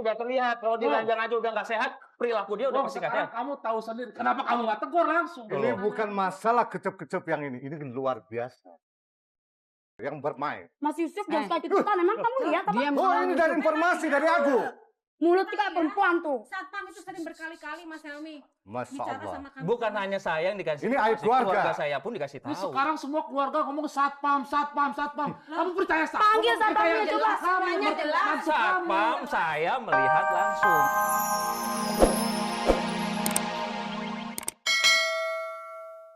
Sudah terlihat kalau dia ranjang aja udah nggak sehat, perilaku dia udah pasti nggak sehat. Kamu tahu sendiri. Kenapa kamu nggak tegur langsung? Ini bukan masalah kecep-kecep yang ini luar biasa. Yang bermain. Mas Yusuf jangan suka ikut-ikutan, emang kamu lihat apa? Oh, ini dari informasi dari aku. Mulut kayak perempuan tuh. Satpam itu sering berkali-kali Mas Helmi Masya bicara Allah. sama kami. Bukan hanya saya yang dikasih. Ini aib keluarga. Saya pun dikasih Ini tahu. sekarang semua keluarga ngomong satpam. Kamu percaya satpam? Panggil Kamu percaya satpamnya coba. Semuanya jelas. Satpam saya melihat langsung.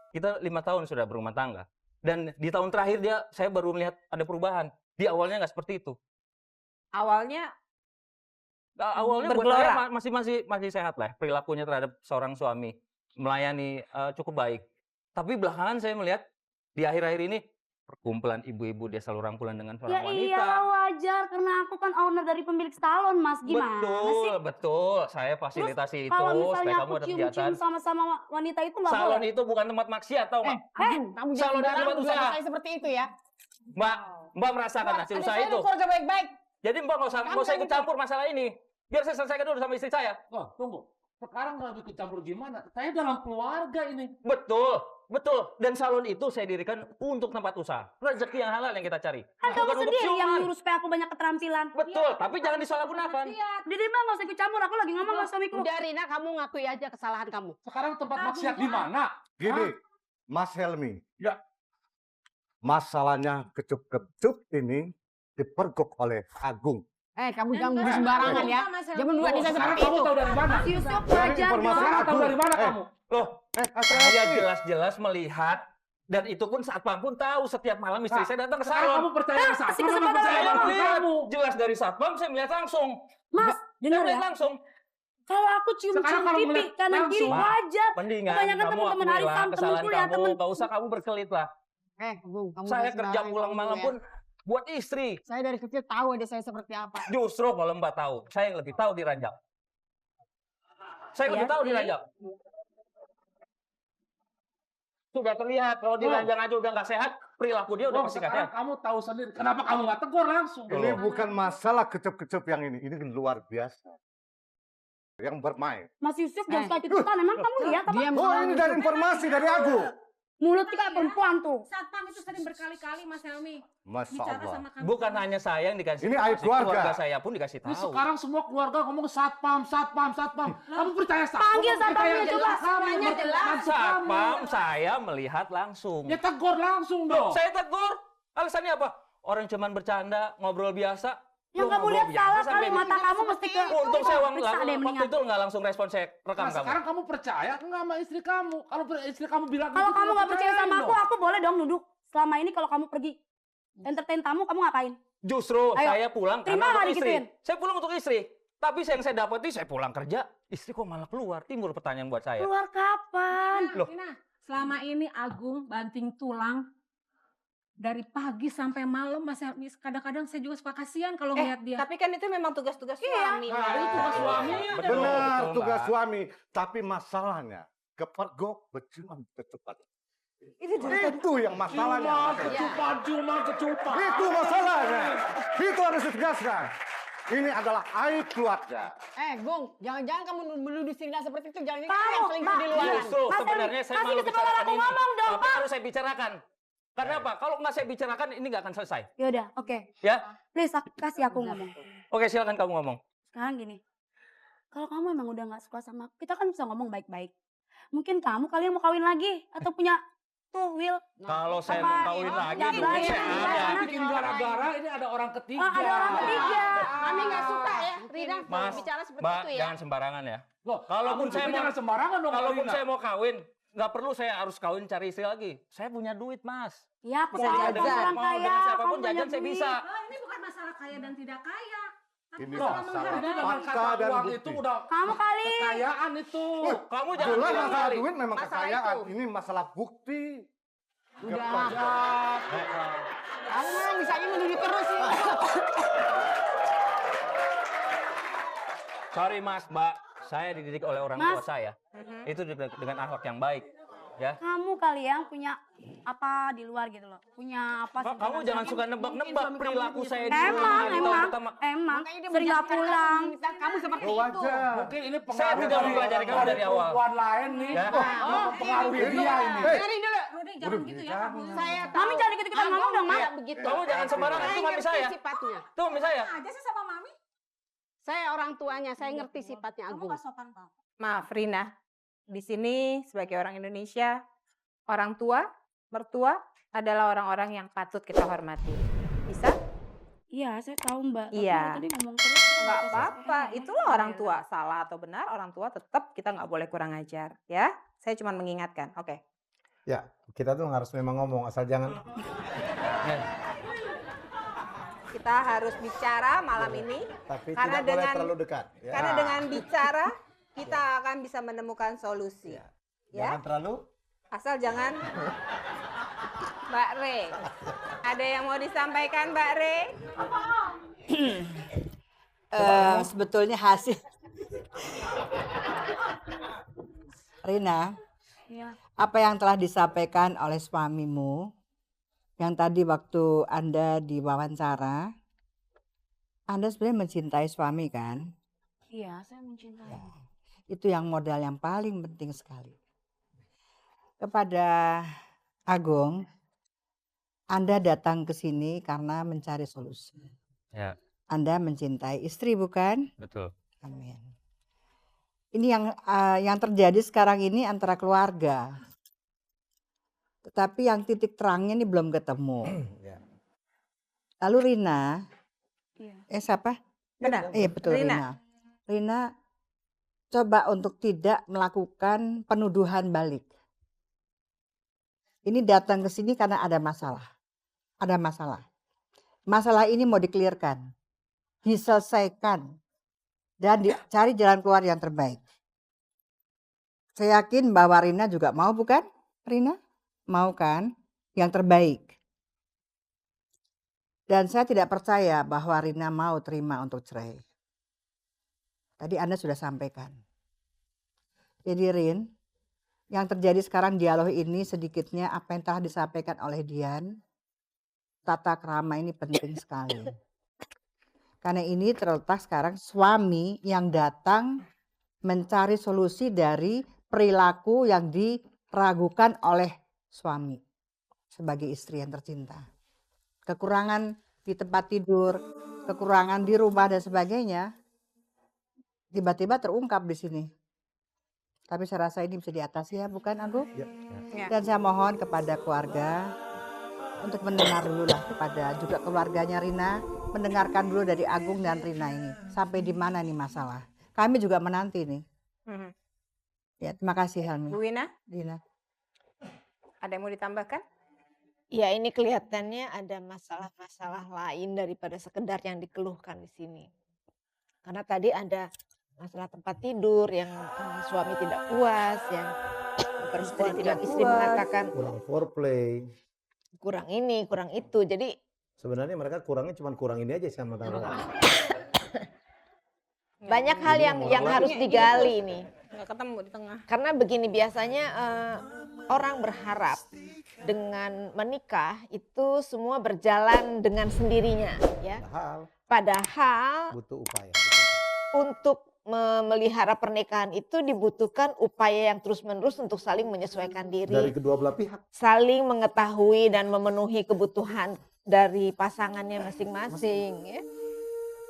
Kita 5 tahun sudah berumah tangga. Dan di tahun terakhir saya baru melihat ada perubahan. Di awalnya nggak seperti itu. Awalnya Awalnya buat bergelora. saya masih sehat lah perilakunya terhadap seorang suami, melayani cukup baik. Tapi belakangan saya melihat di akhir-akhir ini perkumpulan ibu-ibu dia selalu rangkulan dengan seorang Ya wanita. iya wajar karena aku kan owner dari pemilik salon Mas, gimana sih? Betul. Saya fasilitasi itu Kalau supaya misalnya kamu aku ada cium-cium kegiatan. sama-sama wanita itu nggak Salon boleh? itu bukan tempat maksiat, tau nggak? kamu Salon itu jangan tempat sembarang usaha. saya seperti itu ya. Mbak merasakan hasil usaha itu. Keluarga baik-baik. Jadi Mbak nggak usah ikut campur masalah ini. Biar saya selesaikan dulu sama istri saya. Oh, tunggu. Sekarang nggak ikut campur gimana? Saya dalam keluarga ini. Betul. Dan salon itu saya dirikan untuk tempat usaha. Rezeki yang halal yang kita cari. Kan kamu Bukan untuk sendiri yang ciuman. nyuruh supaya aku banyak keterampilan. Betul, tapi jangan disalahgunakan. Jadi Mbak nggak usah ikut campur, aku lagi ngomong sama suamiku. Udah Rina, kamu ngakui aja kesalahan kamu. Sekarang tempat maksiat di mana? Gini, Mas Helmi. Ya. Masalahnya kecup-kecup ini dipergok oleh Agung. Kamu jangan ngomong sembarangan ya. Jangan buat bisa Sekarang seperti kamu itu. tahu dari mana? Mas Yusuf Dari wajar informasi dong. Sekarang tahu dari mana kamu? Loh, saya jelas-jelas melihat dan itu pun satpam pun tahu setiap malam istri saya datang ke Sekarang salon. kamu percaya kasih satpam? Kamu kesempatan percaya Saya ngomong. melihat kamu? jelas dari satpam saya melihat langsung. Mas, Saya dengar melihat ya. langsung. Kalau aku Sekarang cium-cium kalau pipi melihat kanan kiri langsung. wajar. Mendingan Kebanyakan kamu teman-teman akuilah Arifan, kesalahan temen kuliah, kamu. temen- Gak usah kamu berkelit lah. Bung, kamu Saya jangan kerja sembarangan pulang ngomong malam ya. pun buat istri. Saya dari kecil tahu aja saya seperti apa. Justru kalau Mbak tahu, saya yang lebih tahu di ranjang. Saya lebih Iya tahu di sih. ranjang. Sudah terlihat kalau di ranjang aja udah nggak sehat, perilaku dia udah pasti nggak Sekarang sehat. kamu tahu sendiri. Kenapa kamu nggak tegur langsung? Ini bukan masalah kecep-kecep yang ini luar biasa. Yang bermain. Mas Yusuf jangan suka ikut-ikutan, emang kamu lihat apa? Oh, ini dari informasi dari aku. Mulut kayak perempuan tuh. Satpam itu sering berkali-kali Mas Helmi Masya bicara Allah. sama kami. Bukan hanya saya yang dikasih. Ini aib keluarga. Saya pun dikasih Ini tahu. sekarang semua keluarga ngomong satpam. Kamu percaya satpam? Panggil Kamu satpamnya percaya coba. Semuanya jelas. Satpam saya melihat langsung. Ya tegur langsung dong. Saya tegur. Alasannya apa? Orang cuman bercanda, ngobrol biasa. Yang Lu kamu ngobrol lihat biasa salah sampai kali, mata kamu mesti ke... Untung saya Periksa deh waktu mendingan. itu nggak langsung respon, saya rekam Nah, kamu. sekarang kamu percaya enggak sama istri kamu? Kalau istri kamu bilang Kalau gitu, kamu nggak percaya percayain sama dong. aku boleh dong duduk. Selama ini kalau kamu pergi entertain tamu, kamu ngapain? Justru Ayo, saya pulang terima karena nggak untuk istri. digituin? Saya pulang untuk istri. Tapi yang saya dapati, saya pulang kerja, istri kok malah keluar. Timbul pertanyaan buat saya. Keluar kapan? Loh. Rina, selama ini Agung banting tulang dari pagi sampai malam Mas Helmi. Kadang-kadang saya juga suka kasihan kalau ngeliat dia. Tapi kan itu memang tugas-tugas suami. Nah, itu tugas suami. Betul, Benar, betul, tugas Mbak. suami. Tapi masalahnya, kepergok berjuang kecepatan. Itu yang masalahnya. Kecupan. Itu masalahnya. Itu harus ditegaskan. Ini adalah aib keluarga. Gung, jangan-jangan kamu menuduh Rina seperti itu. Jangan-jangan Kamu, kamu yang selingkuh Mbak. di luar. Justru Mas sebenarnya Helmi, saya kasih malu kesempatan bicarakan aku ini. ngomong dong, Tapi Pak. harus saya bicarakan. Karena apa? Kalau nggak saya bicarakan, ini nggak akan selesai. Yaudah, oke. Ya? Please, kasih aku ngomong. Oke, silakan kamu ngomong. Sekarang gini, kalau kamu emang udah gak suka sama aku, kita kan bisa ngomong baik-baik. Mungkin kamu kali yang mau kawin lagi, atau punya tuh Will. Kalau saya Apa? mau kawin lagi, Nggak duit berani, saya nggak ada. berani. Bikin gara-gara ini ada orang ketiga. Oh, ada orang ketiga. Kami nggak suka ya, Rina, Mas, bicara seperti Mbak, itu ya. jangan sembarangan ya. Loh, Kalaupun kamu saya juga mau- jangan sembarangan dong. Kalaupun Rina. saya mau kawin, nggak perlu saya harus kawin cari istri lagi. Saya punya duit, Mas. Ya, aku Bisa tahu jajan. kamu orang Mau kaya, dengan siapapun kamu banyak jajan saya duit. bisa. Ini bukan masalah kaya dan tidak kaya. Tapi Ini masalah masalah Itu menghargai. dengan fakta kata dan uang bukti. itu udah Kamu kali. kekayaan itu. Kamu jangan Jelas bilang masalah kali. duit memang Masalah kekayaan. itu. Ini masalah bukti. Udah. Kamu memang bisanya menuduh terus sih. Sorry Mas, Mbak. Saya dididik oleh orang Mas. tua saya. Itu dengan akhlak yang baik. Ya. Kamu kali yang punya apa di luar gitu loh. Punya apa sih? Kamu jangan suka nebak-nebak perilaku saya di Emang, tahun emang, pertama. emang. Makanya dia Sering gak menjadikan pulang. kamu seperti Oh, itu. wajar. Mungkin ini Saya pengaruh tidak mempelajari kamu dari awal. perempuan lain nih. Ya. Mempengaruhi dia ini. Dengerin dulu. Rudi jangan gitu ya kamu. Saya Mami jangan dikit-dikitan ngomong dong, Mak. tidak begitu. Kamu jangan sembarangan, itu mami ngerti saya. sifatnya. Itu mami saya. Aja sih sama mami. Saya orang tuanya, saya ngerti sifatnya Kamu Agung. gak sopan banget. Maaf Rina, di sini sebagai orang Indonesia, orang tua, mertua adalah orang-orang yang patut kita hormati. Bisa? Iya, saya tahu Mbak. Tapi Iya. tadi ngomong terus. Nggak apa-apa, itulah orang tua. Salah atau benar, orang tua tetap kita nggak boleh kurang ajar. Ya, saya cuma mengingatkan. Oke. Ya, kita tuh harus memang ngomong, asal jangan Kita harus bicara malam ini, tapi Karena tidak boleh dengan- terlalu dekat. Ya. karena dengan bicara kita akan bisa menemukan solusi. Ya. Ya, Jangan terlalu asal jangan. Mbak Re, ada yang mau disampaikan Mbak Re? Sebetulnya hasil Rina, Iya. apa yang telah disampaikan oleh suamimu yang tadi waktu Anda diwawancara, Anda sebenarnya mencintai suami kan? Iya, saya mencintai. Itu yang modal yang paling penting sekali. Kepada Agung, Anda datang ke sini karena mencari solusi. Ya, Anda mencintai istri bukan? betul. Amin. Ini yang terjadi sekarang ini antara keluarga. Tetapi yang titik terangnya ini belum ketemu. ya. Lalu Rina, Iya. siapa? Benar. Betul Rina. Rina. Rina coba untuk tidak melakukan penuduhan balik. Ini datang ke sini karena ada masalah. Ada masalah. Masalah ini mau dikelirkan, diselesaikan, dan dicari jalan keluar yang terbaik. Saya yakin bahwa Rina juga mau bukan? Rina? Mau kan? Yang terbaik. Dan saya tidak percaya bahwa Rina mau terima untuk cerai. Tadi Anda sudah sampaikan. Jadi Rin, yang terjadi sekarang dialog ini sedikitnya apa yang telah disampaikan oleh Dian, tata krama ini penting sekali. Karena ini terletak sekarang suami yang datang mencari solusi dari perilaku yang diragukan oleh suami sebagai istri yang tercinta. Kekurangan di tempat tidur, kekurangan di rumah dan sebagainya, tiba-tiba terungkap di sini. Tapi saya rasa ini bisa diatasi ya, bukan Agung? Ya. Dan saya mohon kepada keluarga untuk mendengar dulu lah kepada juga keluarganya Rina, mendengarkan dulu dari Agung dan Rina ini. Sampai di mana nih masalah. Kami juga menanti nih. Mhm. Ya, terima kasih Helmi. Bu Wina, Rina. ada yang mau ditambahkan? Ya ini kelihatannya ada masalah-masalah lain daripada sekedar yang dikeluhkan di sini. Karena tadi ada masalah tempat tidur yang suami tidak puas, yang perempuan tidak istri puas. mengatakan Kurang foreplay. kurang ini, kurang itu. Jadi Sebenarnya mereka kurangnya cuma kurang ini aja sama tahu. banyak hal yang harus digali nih. Nggak ketemu di tengah. Karena begini biasanya orang berharap dengan menikah itu semua berjalan dengan sendirinya, ya. Padahal Butuh upaya. untuk memelihara pernikahan itu dibutuhkan upaya yang terus-menerus untuk saling menyesuaikan Dari diri, kedua belah pihak. saling mengetahui dan memenuhi kebutuhan dari pasangannya masing-masing, ya.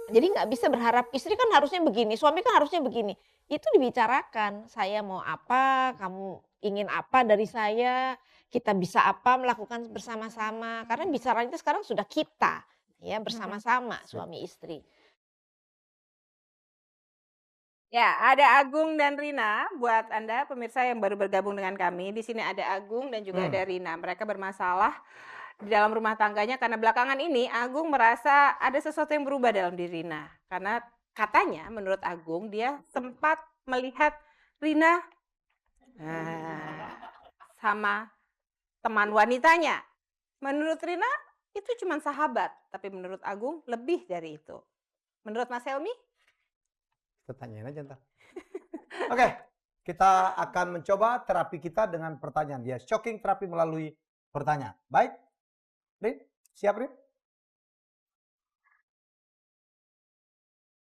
Jadi nggak bisa berharap istri kan harusnya begini, suami kan harusnya begini. Itu dibicarakan, saya mau apa, kamu ingin apa dari saya, kita bisa apa melakukan bersama-sama. Karena bicaranya itu sekarang sudah kita, ya bersama-sama suami istri. Ya, ada Agung dan Rina buat Anda pemirsa yang baru bergabung dengan kami. Di sini ada Agung dan juga ada Rina. Mereka bermasalah di dalam rumah tangganya karena belakangan ini Agung merasa ada sesuatu yang berubah dalam diri Rina. Karena katanya menurut Agung dia sempat melihat Rina sama teman wanitanya. Menurut Rina itu cuma sahabat, tapi menurut Agung lebih dari itu. Menurut Mas Helmi? Kita tanyain aja ntar. Oke, Kita akan mencoba terapi kita dengan pertanyaan. Ya, shocking terapi melalui pertanyaan. Baik, Rin, siap Rin?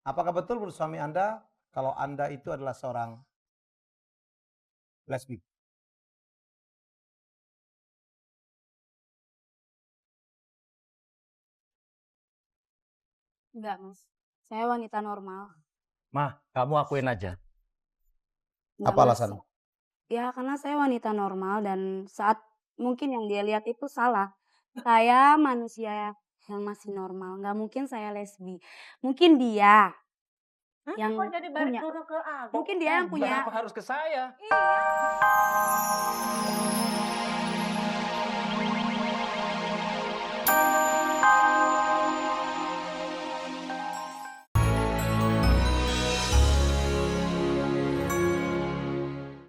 Apakah betul menurut suami Anda kalau Anda itu adalah seorang lesbi? Enggak, Mas. Saya wanita normal. Mah, kamu akuin aja. Enggak, Apa Mas. alasanmu? Ya karena saya wanita normal dan saat mungkin yang dia lihat itu salah. Saya manusia yang masih normal, nggak mungkin saya lesbi. Mungkin dia Hah? yang Kok jadi balik punya, turun ke Agung? mungkin dia yang punya Kenapa harus ke saya? Iya.